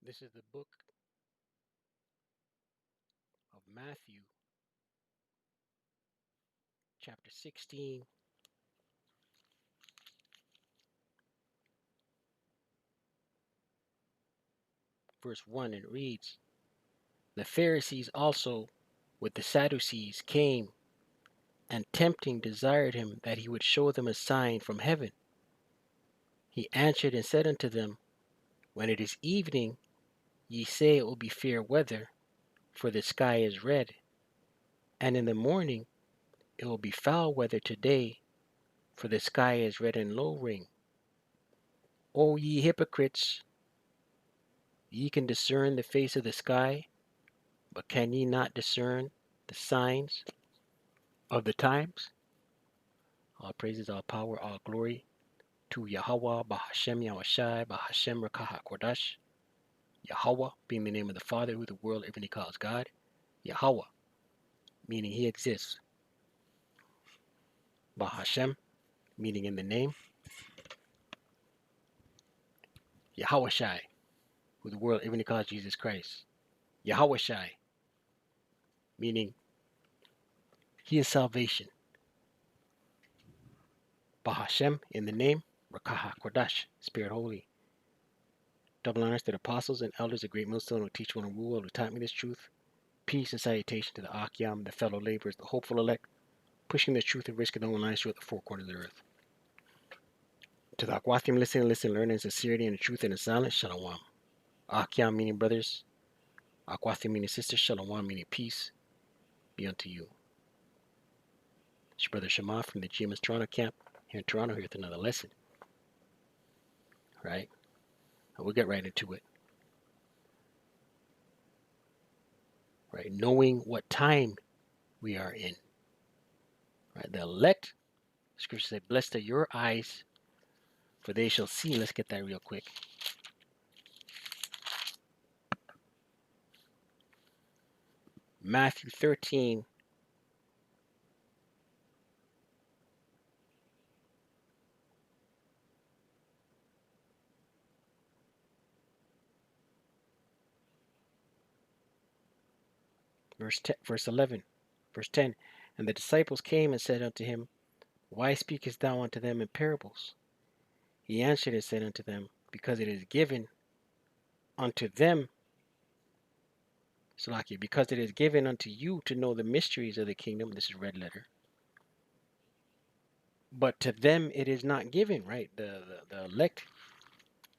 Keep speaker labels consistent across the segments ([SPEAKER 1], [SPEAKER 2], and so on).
[SPEAKER 1] This is the book of Matthew, chapter 16, verse 1, and it reads, "The Pharisees also with the Sadducees came, and tempting desired him that he would show them a sign from heaven. He answered and said unto them, When it is evening, ye say it will be fair weather, for the sky is red. And in the morning it will be foul weather today, for the sky is red and lowering. O ye hypocrites, ye can discern the face of the sky, but can ye not discern the signs of the times? All praises, all power, all glory to Yahweh, Bahashem Yahushai, Bahashem Rakaha Kodash. Yahweh being the name of the Father who the world everybody calls God. Yahweh, meaning he exists. Bahashem, meaning in the name. Yahushai, who the world everybody calls Jesus Christ. Yahushai, meaning he is salvation. Bahashem, in the name. Rakaha Kodash, Spirit Holy. Double honors to the apostles and elders, a great millstone who teach one and rule, who taught me this truth. Peace and salutation to the Akyam, the fellow laborers, the hopeful elect, pushing the truth and risking their own lives throughout the four corners of the earth. To the Akwathim, listen, learn in sincerity and the truth and in silence, Shalom. Akyam meaning brothers, Akwathim meaning sisters, Shalom meaning peace be unto you. It's your brother Shema from the GMS Toronto camp here in Toronto, here with another lesson. Right? And we'll get right into it. Right? Knowing what time we are in. Right? The elect, scripture said, blessed are your eyes, for they shall see. Let's get that real quick. Matthew 13, verse 11, verse 10. And the disciples came and said unto him, Why speakest thou unto them in parables? He answered and said unto them, Because it is given unto them, Salakia, because it is given unto you to know the mysteries of the kingdom. This is red letter. But to them it is not given, right? The elect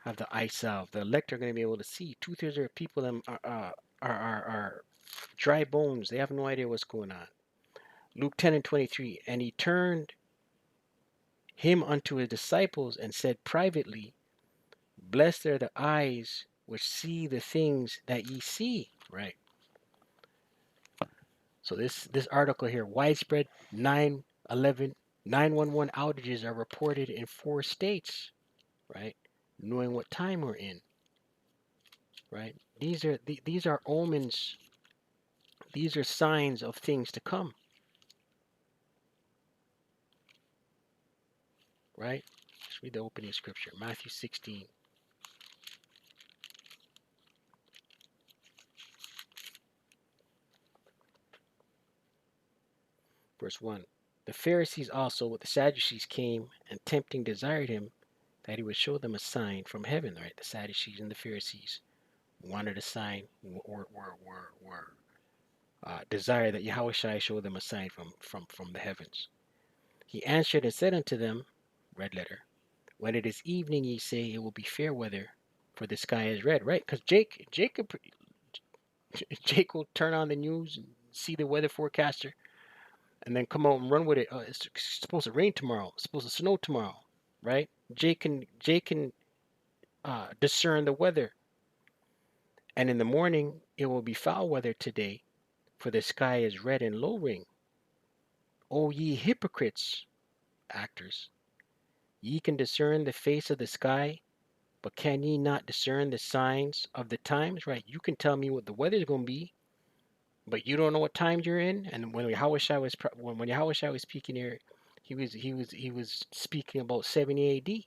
[SPEAKER 1] have the eye salve. The elect are going to be able to see. Two-thirds of people are dry bones. They have no idea what's going on. Luke 10 and 23. And he turned him unto his disciples and said privately, Blessed are the eyes which see the things that ye see. Right. So this article here, widespread 911 outages are reported in 4 states. Right. Knowing what time we're in. Right. These are omens. These are signs of things to come. Right. Let's read the opening scripture. Matthew 16. Verse 1. The Pharisees also with the Sadducees came and tempting desired him that he would show them a sign from heaven. Right. The Sadducees and the Pharisees wanted a sign or desire that Yahushua show them a sign from the heavens. He answered and said unto them, red letter, When it is evening, ye say it will be fair weather, for the sky is red. Right? Because Jake will turn on the news and see the weather forecaster and then come out and run with it. It's supposed to rain tomorrow. It's supposed to snow tomorrow. Right? Jake can discern the weather. And in the morning, it will be foul weather today, for the sky is red and lowering. O ye hypocrites, actors, ye can discern the face of the sky, but can ye not discern the signs of the times? Right? You can tell me what the weather's going to be, but you don't know what time you're in. And when Yahushua was speaking here, he was speaking about 70 AD,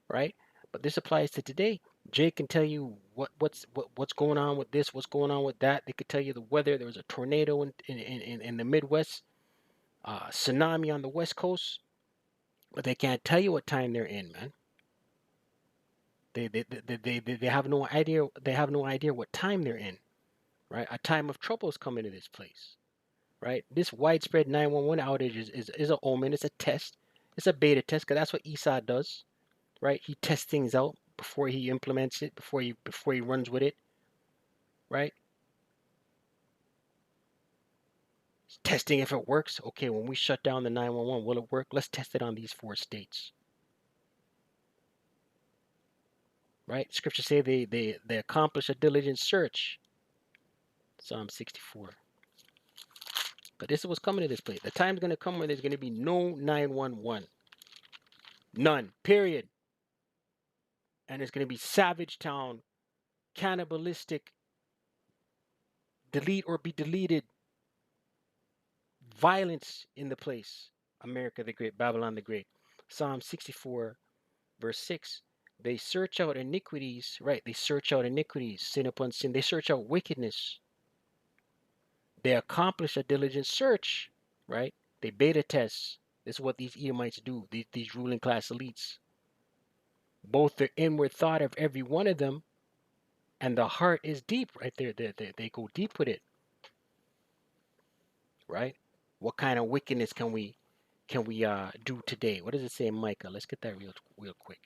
[SPEAKER 1] right? But this applies to today. Jay can tell you what's going on with this, what's going on with that. They could tell you the weather. There was a tornado in the Midwest, tsunami on the West Coast, but they can't tell you what time they're in, man. They have no idea. They have no idea what time they're in, right? A time of trouble is coming to this place, right? This widespread 911 outage is an omen. It's a test. It's a beta test because that's what Esau does, right? He tests things out before he implements it, before he runs with it, right? Testing if it works. Okay, when we shut down the 911, will it work? Let's test it on these 4 states, right? Scripture say they accomplish a diligent search. Psalm 64. But this is what's coming to this place. The time's going to come where there's going to be no 911. None. Period. And it's going to be savage town, cannibalistic, delete or be deleted, violence in the place. America the Great, Babylon the Great. Psalm 64, verse 6. They search out iniquities, right? They search out iniquities, sin upon sin. They search out wickedness. They accomplish a diligent search, right? They beta test. This is what these Edomites do, these ruling class elites. Both the inward thought of every one of them and the heart is deep, right there. They go deep with it, right? What kind of wickedness can we do today? What does it say in Micah? Let's get that real quick.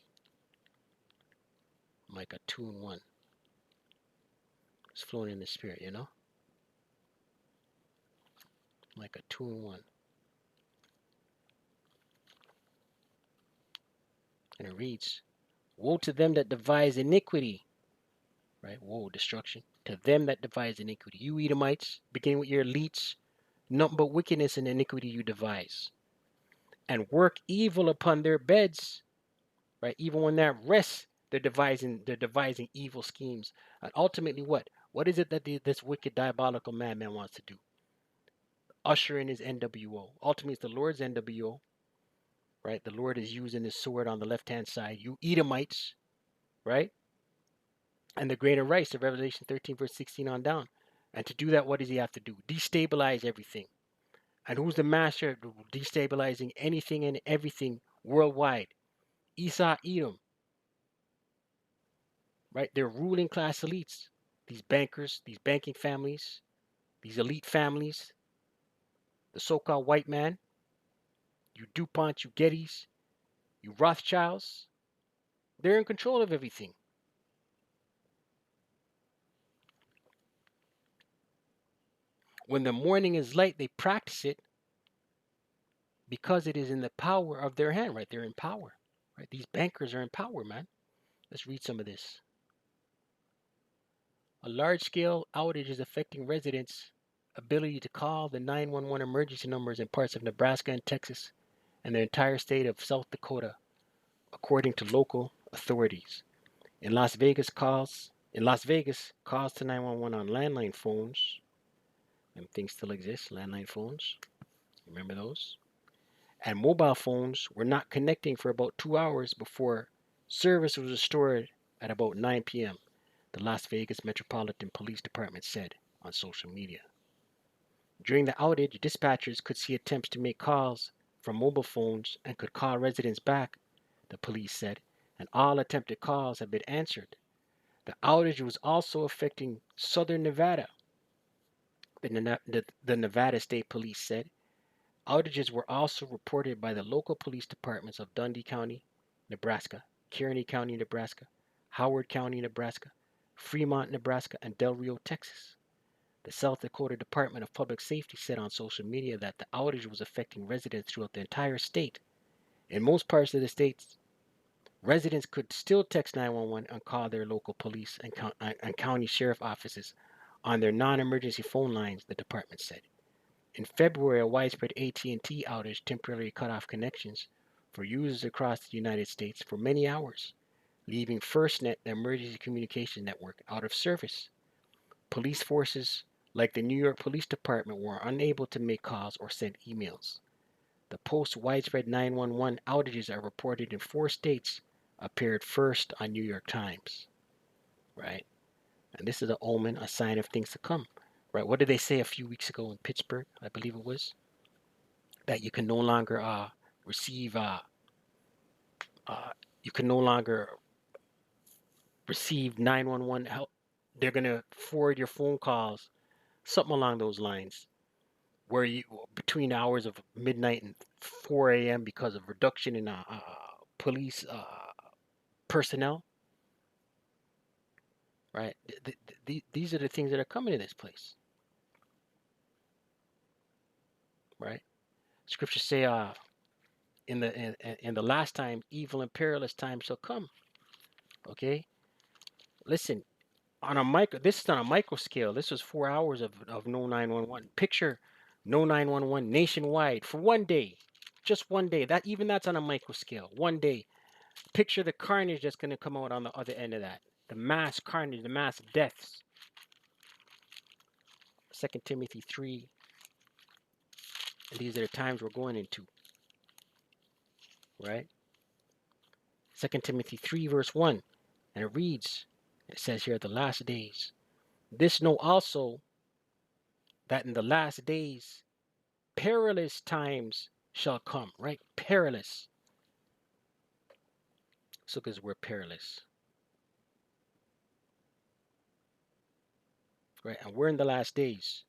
[SPEAKER 1] Micah 2:1. It's flowing in the spirit, you know? Micah 2:1. And it reads, woe to them that devise iniquity, right? Woe, destruction. To them that devise iniquity. You Edomites, beginning with your elites, nothing but wickedness and iniquity you devise. And work evil upon their beds, right? Even when they're at rest, they're devising evil schemes. And ultimately, what is it that this wicked diabolical madman wants to do? Usher in his NWO. Ultimately, it's the Lord's NWO, right? The Lord is using his sword on the left-hand side. You Edomites, right? And the grain of rice of Revelation 13, verse 16 on down. And to do that, what does he have to do? Destabilize everything. And who's the master of destabilizing anything and everything worldwide? Esau, Edom, right? They're ruling class elites. These bankers, these banking families, these elite families, the so-called white man, you DuPont, you Gettys, you Rothschilds, they're in control of everything. When the morning is light, they practice it because it is in the power of their hand, right? They're in power, right? These bankers are in power, man. Let's read some of this. A large-scale outage is affecting residents' ability to call the 911 emergency numbers in parts of Nebraska and Texas and the entire state of South Dakota, according to local authorities. In Las Vegas, calls to 911 on landline phones, and things still exist, landline phones. Remember those? And mobile phones were not connecting for about 2 hours before service was restored at about 9 p.m., the Las Vegas Metropolitan Police Department said on social media. During the outage, dispatchers could see attempts to make calls from mobile phones and could call residents back, the police said, and all attempted calls have been answered. The outage was also affecting southern Nevada, the Nevada State Police said. Outages were also reported by the local police departments of Dundee County, Nebraska, Kearney County, Nebraska, Howard County, Nebraska, Fremont, Nebraska, and Del Rio, Texas. The South Dakota Department of Public Safety said on social media that the outage was affecting residents throughout the entire state. In most parts of the state, residents could still text 911 and call their local police and county sheriff offices on their non-emergency phone lines, the department said. In February, a widespread AT&T outage temporarily cut off connections for users across the United States for many hours, leaving FirstNet, the emergency communication network, out of service. Police forces like the New York Police Department were unable to make calls or send emails. The post-widespread 911 outages are reported in 4 states appeared first on New York Times. right? And this is an omen, a sign of things to come, right? What did they say a few weeks ago in Pittsburgh? I believe it was that you can no longer receive, uh, you can no longer receive 911 help. They're gonna forward your phone calls, something along those lines, where you between the hours of midnight and 4 a.m. because of reduction in police personnel, right? These are the things that are coming to this place, right? Scriptures say, in the last time, evil and perilous times shall come. Okay, listen. On a micro, this is on a micro scale. This was 4 hours of no 911. Picture no 911 nationwide for one day, just one day. That's on a micro scale. One day. Picture the carnage that's going to come out on the other end of that. The mass carnage, the mass deaths. 2 Timothy 3. And these are the times we're going into, right? 2 Timothy 3 verse 1. And it reads, it says here, the last days. This know also that in the last days perilous times shall come, right? Perilous. So because we're perilous, right? And we're in the last days,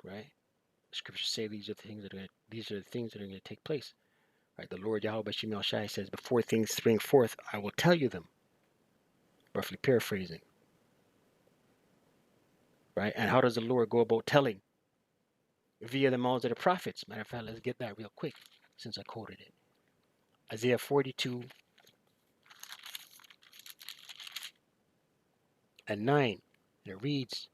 [SPEAKER 1] right? Scriptures say these are the things that are going to take place, right? The Lord Yahweh Shemel Shai says, before things spring forth, I will tell you them. Roughly paraphrasing, right? And how does the Lord go about telling? Via the mouths of the prophets. Matter of fact, let's get that real quick since I quoted it. Isaiah 42 and 9. And it reads,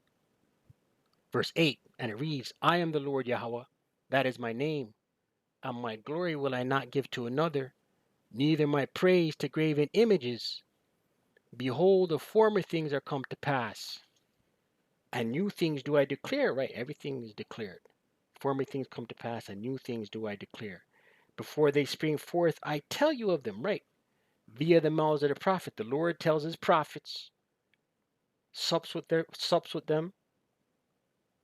[SPEAKER 1] verse 8, and it reads, I am the Lord Yahweh, that is my name, and my glory will I not give to another, neither my praise to graven images. Behold, the former things are come to pass, and new things do I declare. Right, everything is declared. Former things come to pass, and new things do I declare. Before they spring forth, I tell you of them, right? Via the mouths of the prophet. The Lord tells his prophets, sups with them.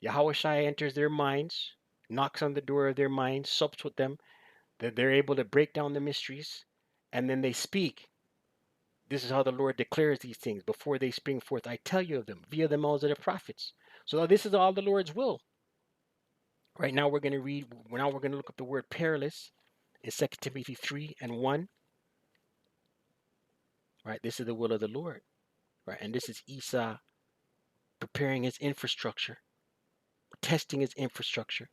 [SPEAKER 1] Yahweh Shai enters their minds, knocks on the door of their minds, sups with them, that they're able to break down the mysteries, and then they speak. This is how the Lord declares these things. Before they spring forth, I tell you of them, via the mouths of the prophets. So this is all the Lord's will. Right now we're going to read, now we're going to look up the word perilous in 2 Timothy 3 and 1. Right, this is the will of the Lord. Right, and this is Esau preparing his infrastructure, testing his infrastructure.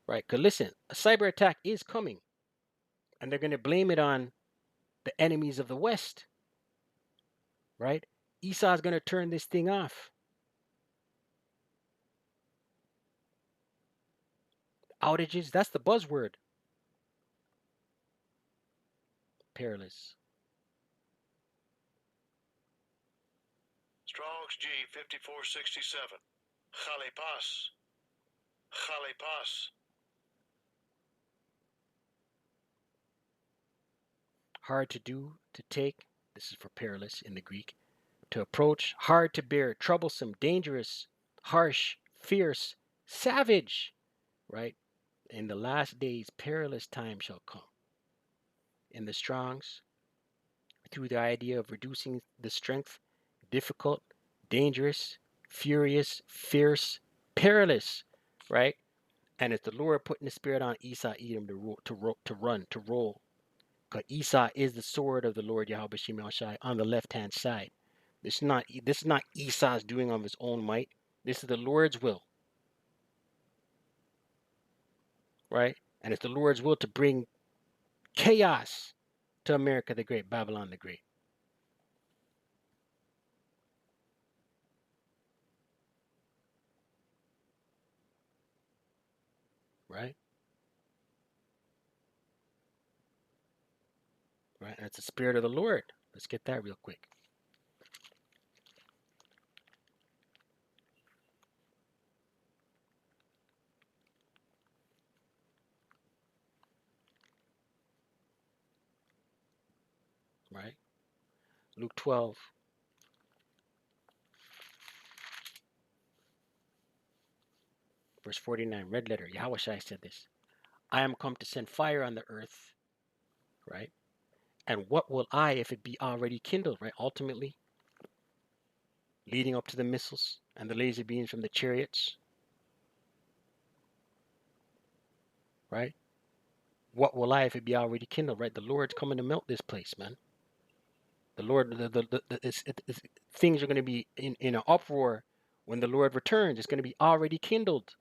[SPEAKER 1] Right, because listen, a cyber attack is coming, and they're going to blame it on the enemies of the West. Right, Esau's going to turn this thing off. Outages, that's the buzzword. Perilous.
[SPEAKER 2] Strong's G 5467. Chalipas. Chalipas.
[SPEAKER 1] Hard to do, to take. This is for perilous in the Greek. To approach, hard to bear, troublesome, dangerous, harsh, fierce, savage. Right? In the last days, perilous time shall come. In the Strongs, through the idea of reducing the strength, difficult, dangerous, furious, fierce, perilous, right? And it's the Lord putting the spirit on Esau, Edom to run, to roll. Because Esau is the sword of the Lord Yahweh Shemel Shai on the left-hand side. This is not Esau's doing of his own might. This is the Lord's will, right? And it's the Lord's will to bring chaos to America the Great, Babylon the Great. Right? Right? And it's the Spirit of the Lord. Let's get that real quick. right? Luke 12, verse 49, red letter. Yahweh Shai said this: I am come to send fire on the earth, right? And what will I if it be already kindled, right? Ultimately, leading up to the missiles and the laser beams from the chariots, right? What will I if it be already kindled, right? The Lord's coming to melt this place, man. The Lord, things are going to be in an uproar when the Lord returns. It's going to be already kindled.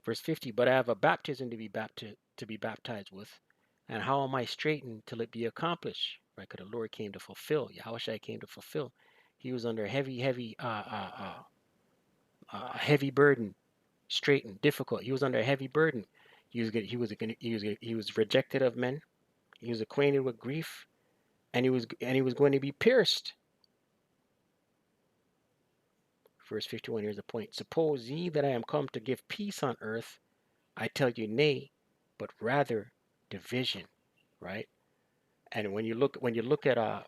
[SPEAKER 1] Verse 50, but I have a baptism to be baptized with, and how am I straitened till it be accomplished? Right? Because the Lord came to fulfill. Yahushua came to fulfill. He was under heavy burden, straitened, difficult. He was under a heavy burden. He was rejected of men. He was acquainted with grief, and he was going to be pierced. Verse 51. Here's the point. Suppose ye that I am come to give peace on earth, I tell you nay, but rather division. Right? And when you look at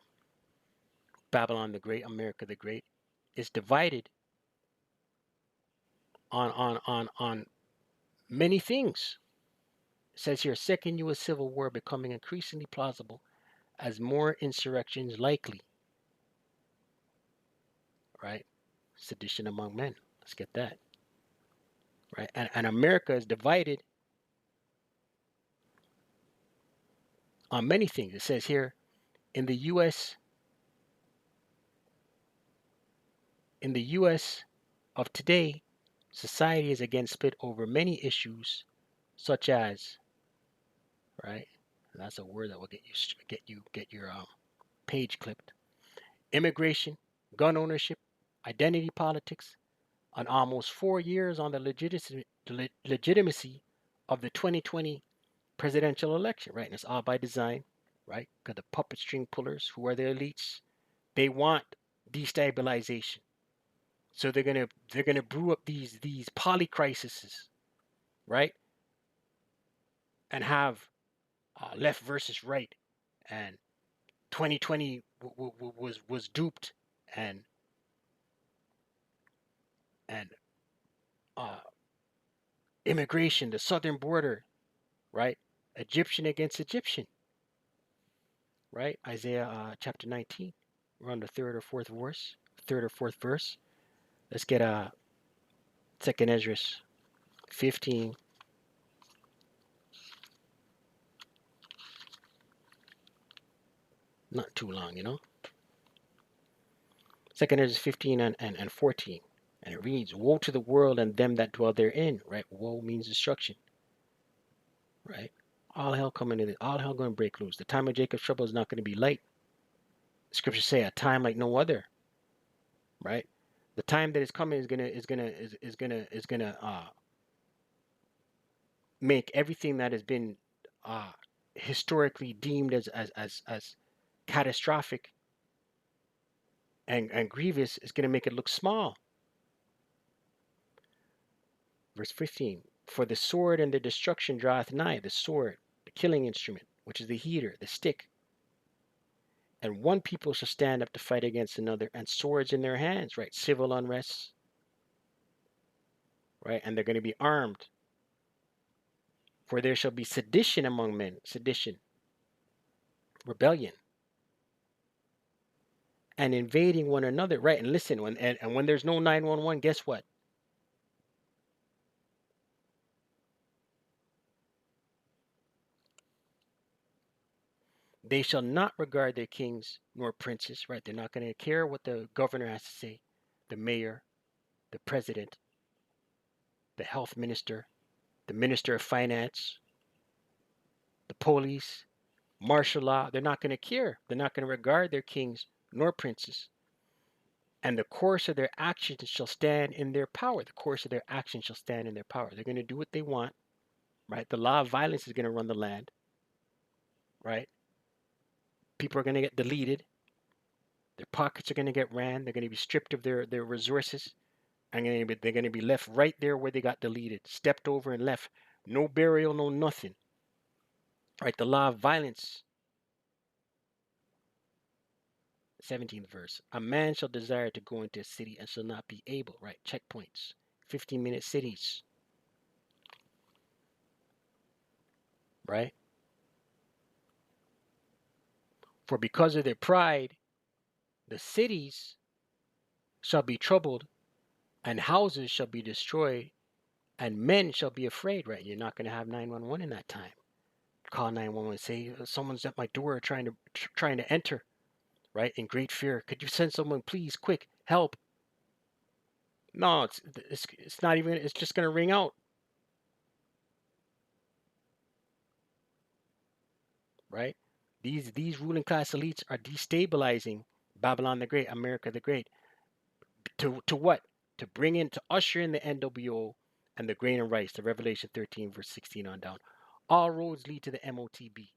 [SPEAKER 1] Babylon the Great, America the Great, it's divided on many things. It says here, second U.S. Civil War becoming increasingly plausible as more insurrections likely. Right? Sedition among men. Let's get that. Right? And America is divided on many things. It says here, in the U.S. in the U.S. of today, society is again split over many issues, such as, right? And that's a word that will get your page clipped. Immigration, gun ownership, identity politics. On almost 4 years on the legitimacy of the 2020 presidential election, right? And it's all by design, right? Because the puppet string pullers, who are the elites, they want destabilization. So they're gonna brew up these polycrises, right? And have left versus right, and 2020 was duped, and and uh, immigration, the southern border, right? Egyptian against Egyptian, right? Isaiah chapter 19. We're on the third or fourth verse. Let's get Second Ezra 15. Not too long, you know. Second Ezra 15 and 14. And it reads, woe to the world and them that dwell therein, right? Woe means destruction, right? All hell coming in, all hell going to break loose. The time of Jacob's trouble is not going to be light. Scriptures say a time like no other, right? The time that is coming is gonna make everything that has been uh, historically deemed as catastrophic and grievous is gonna make it look small. Verse 15: for the sword and the destruction draweth nigh, the sword, the killing instrument, which is the heater, the stick. And one people shall stand up to fight against another, and swords in their hands, right? Civil unrest, right? And they're going to be armed. For there shall be sedition among men, sedition, rebellion, and invading one another, right? And listen, when there's no 911, guess what? They shall not regard their kings nor princes, right? They're not going to care what the governor has to say, the mayor, the president, the health minister, the minister of finance, the police, martial law. They're not going to care. They're not going to regard their kings nor princes. And the course of their actions shall stand in their power. The course of their actions shall stand in their power. They're going to do what they want, right? The law of violence is going to run the land, right? People are going to get deleted. Their pockets are going to get ran. They're going to be stripped of their resources. And they're going to be left right there where they got deleted, stepped over and left. No burial, no nothing. Right, the law of violence, 17th verse. A man shall desire to go into a city and shall not be able, right? Checkpoints. 15-minute cities, right? For because of their pride, the cities shall be troubled, and houses shall be destroyed, and men shall be afraid, right? You're not going to have 911 in that time. Call 911, say someone's at my door trying to enter, right? In great fear. Could you send someone, please, quick, help? No, it's not even. It's just going to ring out, right? These ruling class elites are destabilizing Babylon the Great, America the Great. To what? To bring in, to usher in the NWO and the grain and rice, the Revelation 13 verse 16 on down. All roads lead to the MOTB.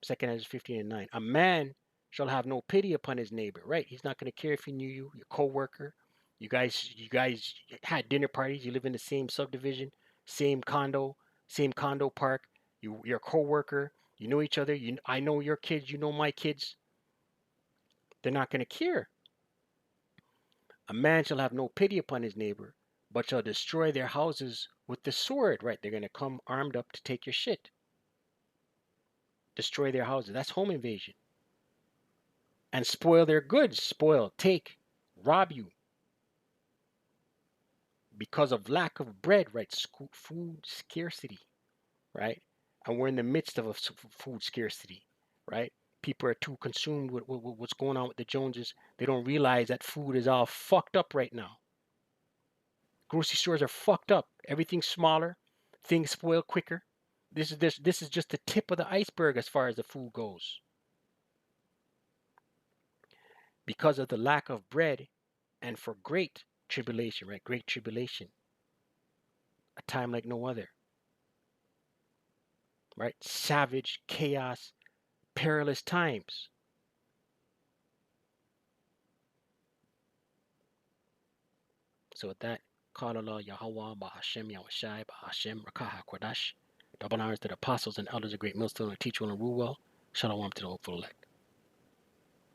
[SPEAKER 1] Second Ezra 15 and 9. A man shall have no pity upon his neighbor, right? He's not going to care if he knew you, your co-worker. You guys had dinner parties. You live in the same subdivision, same condo park. Your co-worker. You know each other. I know your kids. You know my kids. They're not going to care. A man shall have no pity upon his neighbor, but shall destroy their houses with the sword, right? They're going to come armed up to take your shit. Destroy their houses. That's home invasion. And spoil their goods. Spoil, take, rob you. Because of lack of bread, right? Food scarcity, right? And we're in the midst of a food scarcity, right? People are too consumed with what's going on with the Joneses. They don't realize that food is all fucked up right now. Grocery stores are fucked up. Everything's smaller. Things spoil quicker. This is just the tip of the iceberg as far as the food goes. Because of the lack of bread and for great tribulation, right? Great tribulation. A time like no other, right? Savage, chaos, perilous times. So with that, call Allah Yahweh, Bahashem, Yahushai, Bahashem, Rakaha, Kodash. Double honors to the apostles and elders of Great Millstone and teach well and rule well. Shalom to the hopeful elect.